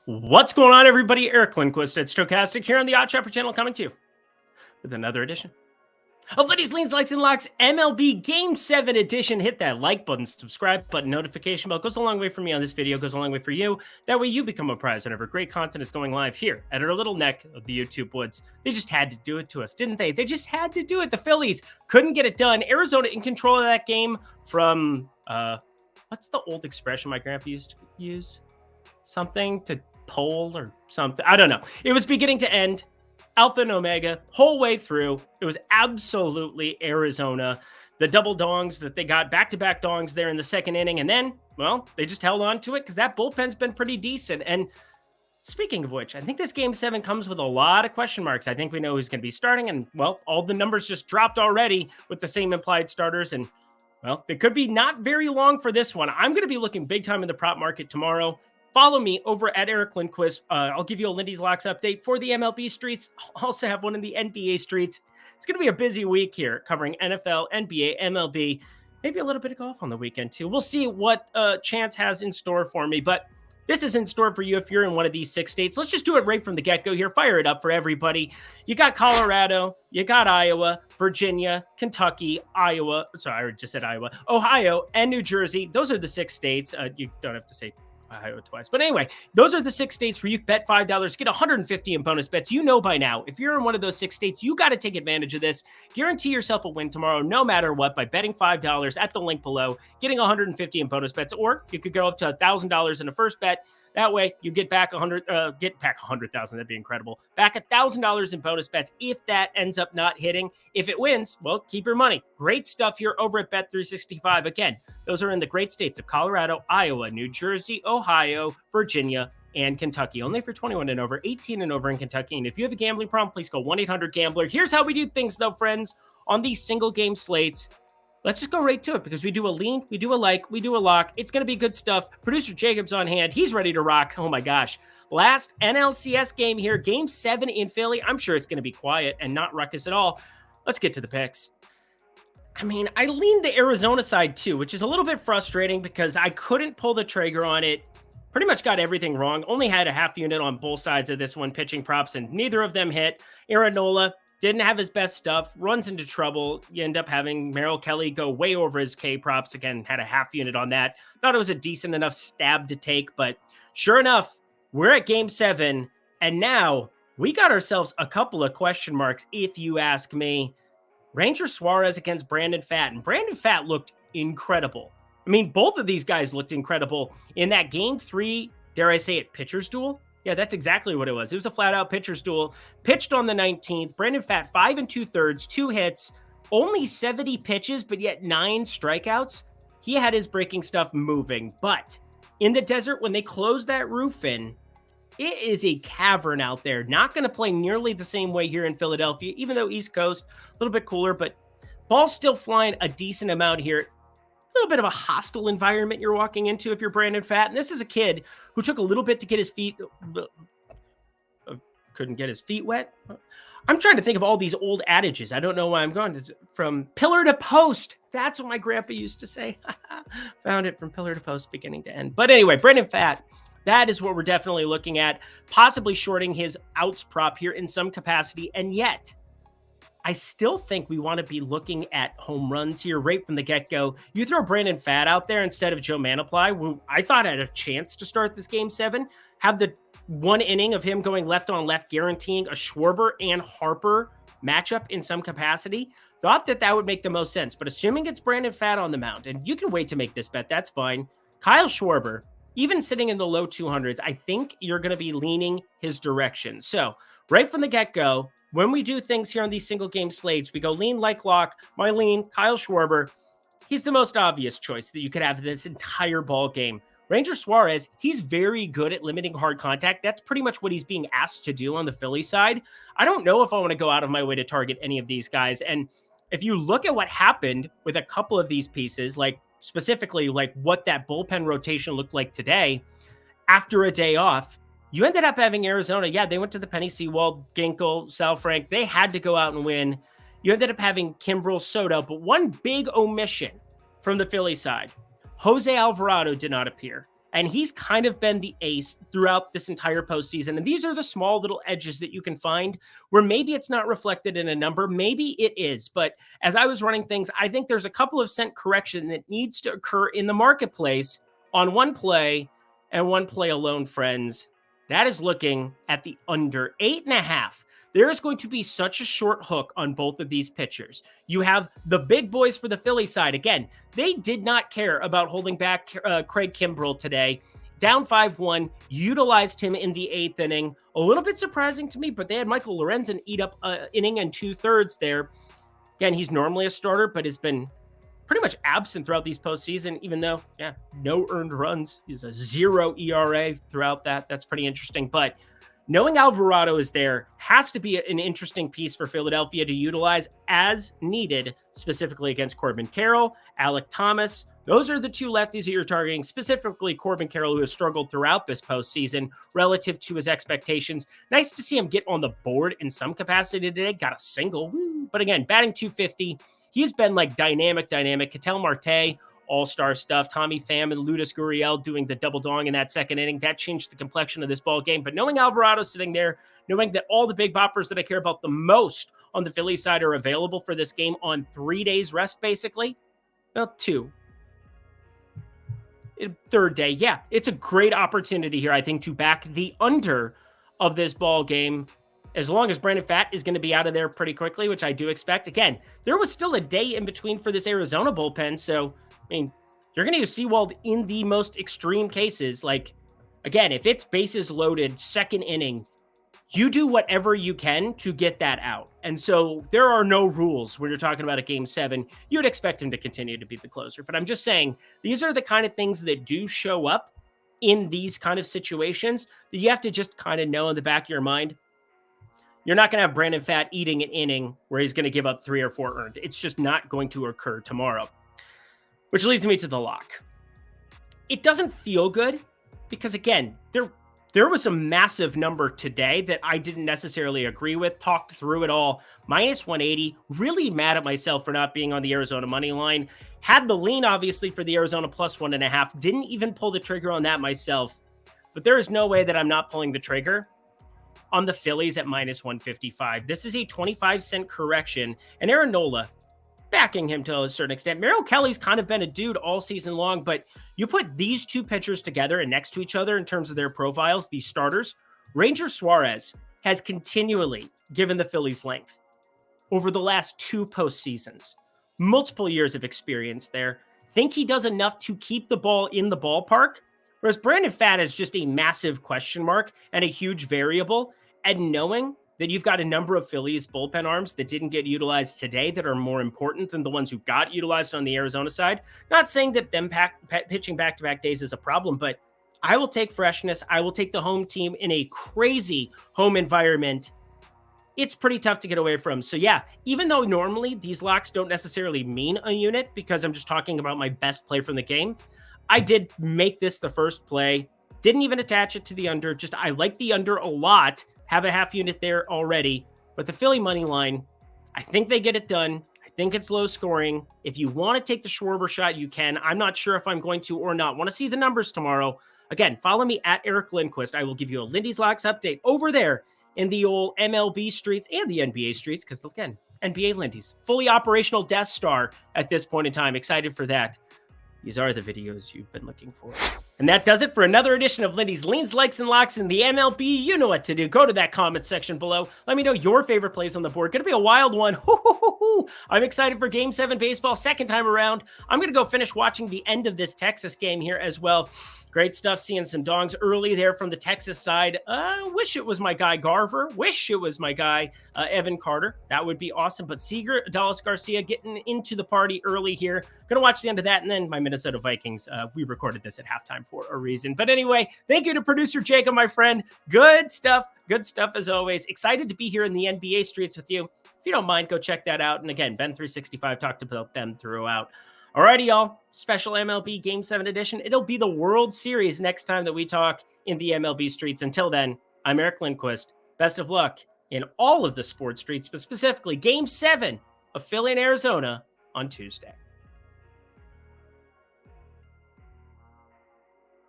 What's going on, everybody? Eric Lindquist at Stochastic here on the Odd Shopper channel, coming to you with another edition of Lindy's Leans, Likes, and Locks MLB Game 7 edition. Hit that like button, subscribe button, notification bell. Goes a long way for me on this video, goes a long way for you. That way you become a prize whenever great content is going live here at our little neck of the YouTube woods. They just had to do it to us, didn't they? They just had to do it. The Phillies couldn't get it done. Arizona in control of that game from, what's the old expression my grandpa used to use? Something to pole or something. I don't know. It was beginning to end. Alpha and Omega, whole way through. It was absolutely Arizona. The double dongs that they got, back-to-back dongs there in the second inning. And then, well, they just held on to it because that bullpen's been pretty decent. And speaking of which, I think this Game 7 comes with a lot of question marks. I think we know who's going to be starting. And, well, all the numbers just dropped already with the same implied starters. And, well, it could be not very long for this one. I'm going to be looking big time in the prop market tomorrow. Follow me over at Eric Lindquist. I'll give you a Lindy's Locks update for the MLB streets. I'll also have one in the NBA streets. It's going to be a busy week here covering NFL, NBA, MLB, maybe a little bit of golf on the weekend too. We'll see what Chance has in store for me, but this is in store for you if you're in one of these 6 states. Let's just do it right from the get-go here. Fire it up for everybody. You got Colorado, you got Iowa, Virginia, Kentucky, Iowa. Sorry, I just said Iowa, Ohio, and New Jersey. Those are the 6 states. You don't have to say Ohio twice. But anyway, those are the 6 states where you bet $5, get 150 in bonus bets. You know by now, if you're in one of those 6 states, you got to take advantage of this. Guarantee yourself a win tomorrow, no matter what, by betting $5 at the link below, getting 150 in bonus bets, or you could go up to $1,000 in a first bet. That way, you get back 100,000. That'd be incredible. Back $1,000 in bonus bets if that ends up not hitting. If it wins, well, keep your money. Great stuff here over at Bet365. Again, those are in the great states of Colorado, Iowa, New Jersey, Ohio, Virginia, and Kentucky. Only for 21 and over, 18 and over in Kentucky. And if you have a gambling problem, please call 1-800-GAMBLER. Here's how we do things, though, friends, on these single game slates. Let's just go right to it because we do a lean, we do a like, we do a lock. It's going to be good stuff. Producer Jacob's on hand. He's ready to rock. Oh my gosh. Last NLCS game here, Game 7 in Philly. I'm sure it's going to be quiet and not ruckus at all. Let's get to the picks. I mean, I leaned the Arizona side too, which is a little bit frustrating because I couldn't pull the trigger on it. Pretty much got everything wrong. Only had a half unit on both sides of this one, pitching props, and neither of them hit. Aaron Nola didn't have his best stuff, runs into trouble. You end up having Merrill Kelly go way over his K props. Again, had a half unit on that. Thought it was a decent enough stab to take, but sure enough, we're at Game 7, and now we got ourselves a couple of question marks, if you ask me. Ranger Suarez against Brandon Pfaadt, and Brandon Pfaadt looked incredible. I mean, both of these guys looked incredible in that Game 3, dare I say it, pitcher's duel. Yeah, that's exactly what it was. It was a flat-out pitcher's duel. Pitched on the 19th. Brandon Pfaadt, 5 2/3, 2 hits, only 70 pitches, but yet 9 strikeouts. He had his breaking stuff moving. But in the desert, when they closed that roof in, it is a cavern out there. Not going to play nearly the same way here in Philadelphia, even though East Coast, a little bit cooler, but ball's still flying a decent amount here. A little bit of a hostile environment you're walking into if you're Brandon Pfaadt. And this is a kid who took a little bit to get his feet, couldn't get his feet wet. I'm trying to think of all these old adages. I don't know why I'm going. It's from pillar to post. That's what my grandpa used to say. Found it from pillar to post, beginning to end. But anyway, Brandon Pfaadt, that is what we're definitely looking at. Possibly shorting his outs prop here in some capacity. And yet, I still think we want to be looking at home runs here right from the get-go. You throw Brandon Pfaadt out there instead of Joe Manaply, who I thought had a chance to start this Game 7, have the one inning of him going left on left, guaranteeing a Schwarber and Harper matchup in some capacity. Thought that that would make the most sense, but assuming it's Brandon Pfaadt on the mound, and you can wait to make this bet, that's fine. Kyle Schwarber, even sitting in the low 200s, I think you're going to be leaning his direction. So right from the get-go, when we do things here on these single game slates, we go lean, like, lock. My lean, Kyle Schwarber. He's the most obvious choice that you could have this entire ball game. Ranger Suarez, he's very good at limiting hard contact. That's pretty much what he's being asked to do on the Philly side. I don't know if I want to go out of my way to target any of these guys. And if you look at what happened with a couple of these pieces, like specifically like what that bullpen rotation looked like today after a day off, you ended up having Arizona. Yeah, they went to the Penny Sewell, Ginkel, Sal Frank. They had to go out and win. You ended up having Kimbrel, Soto, but one big omission from the Philly side. Jose Alvarado did not appear. And he's kind of been the ace throughout this entire postseason. And these are the small little edges that you can find where maybe it's not reflected in a number. Maybe it is. But as I was running things, I think there's a couple of cent correction that needs to occur in the marketplace on one play and one play alone, friends. That is looking at the under 8.5. There is going to be such a short hook on both of these pitchers. You have the big boys for the Philly side. Again, they did not care about holding back Craig Kimbrell today. Down 5-1, utilized him in the 8th inning. A little bit surprising to me, but they had Michael Lorenzen eat up an inning and 2/3 there. Again, he's normally a starter, but has been pretty much absent throughout these postseason, even though, no earned runs. He's a 0 ERA throughout that. That's pretty interesting. But knowing Alvarado is there has to be an interesting piece for Philadelphia to utilize as needed, specifically against Corbin Carroll, Alec Thomas. Those are the two lefties that you're targeting, specifically Corbin Carroll, who has struggled throughout this postseason relative to his expectations. Nice to see him get on the board in some capacity today. Got a single. But again, batting .250. He's been like dynamic. Ketel Marte, all-star stuff. Tommy Pham and Lourdes Gurriel doing the double dong in that second inning. That changed the complexion of this ball game. But knowing Alvarado sitting there, knowing that all the big boppers that I care about the most on the Philly side are available for this game on 3 days rest, basically. Well, 2. Third day. Yeah, it's a great opportunity here, I think, to back the under of this ball game. As long as Brandon Pfaadt is going to be out of there pretty quickly, which I do expect. Again, there was still a day in between for this Arizona bullpen. So, I mean, you're going to use Sewald in the most extreme cases. Like, again, if it's bases loaded, second inning, you do whatever you can to get that out. And so there are no rules when you're talking about a game 7. You would expect him to continue to be the closer. But I'm just saying, these are the kind of things that do show up in these kind of situations that you have to just kind of know in the back of your mind. You're not going to have Brandon Pfaadt eating an inning where he's going to give up 3 or 4 earned. It's just not going to occur tomorrow. Which leads me to the lock. It doesn't feel good because, again, there was a massive number today that I didn't necessarily agree with. Talked through it all. -180. Really mad at myself for not being on the Arizona money line. Had the lean, obviously, for the Arizona +1.5. Didn't even pull the trigger on that myself. But there is no way that I'm not pulling the trigger on the Phillies at -155. This is a 25-cent correction. And Aaron Nola, backing him to a certain extent. Merrill Kelly's kind of been a dude all season long, but you put these two pitchers together and next to each other in terms of their profiles, these starters, Ranger Suarez has continually given the Phillies length over the last 2 postseasons. Multiple years of experience there. Think he does enough to keep the ball in the ballpark, whereas Brandon Pfaadt is just a massive question mark and a huge variable. And knowing that you've got a number of Phillies bullpen arms that didn't get utilized today that are more important than the ones who got utilized on the Arizona side. Not saying that them pitching back-to-back days is a problem, but I will take freshness. I will take the home team in a crazy home environment. It's pretty tough to get away from. So yeah, even though normally these locks don't necessarily mean a unit because I'm just talking about my best play from the game, I did make this the first play. Didn't even attach it to the under. Just I like the under a lot. Have a half unit there already. But the Philly money line, I think they get it done. I think it's low scoring. If you want to take the Schwarber shot, you can. I'm not sure if I'm going to or not. Want to see the numbers tomorrow. Again, follow me at Eric Lindquist. I will give you a Lindy's Locks update over there in the old MLB streets and the NBA streets. Because again, NBA Lindy's fully operational Death Star at this point in time. Excited for that. These are the videos you've been looking for. And that does it for another edition of Lindy's Leans, Likes, and Locks in the MLB. You know what to do. Go to that comment section below. Let me know your favorite plays on the board. Going to be a wild one. I'm excited for Game 7 baseball. Second time around. I'm going to go finish watching the end of this Texas game here as well. Great stuff. Seeing some dongs early there from the Texas side. Wish it was my guy Garver. Wish it was my guy Evan Carter. That would be awesome. But Seager, Dallas Garcia getting into the party early here. Going to watch the end of that. And then my Minnesota Vikings. We recorded this at halftime for a reason. But anyway, thank you to producer Jacob, my friend. Good stuff. Good stuff as always. Excited to be here in the NBA streets with you. If you don't mind, go check that out. And again, Ben365 talked about them throughout. Alrighty, y'all. Special MLB Game 7 edition. It'll be the World Series next time that we talk in the MLB streets. Until then, I'm Eric Lindquist. Best of luck in all of the sports streets, but specifically Game 7 of Philly and Arizona on Tuesday.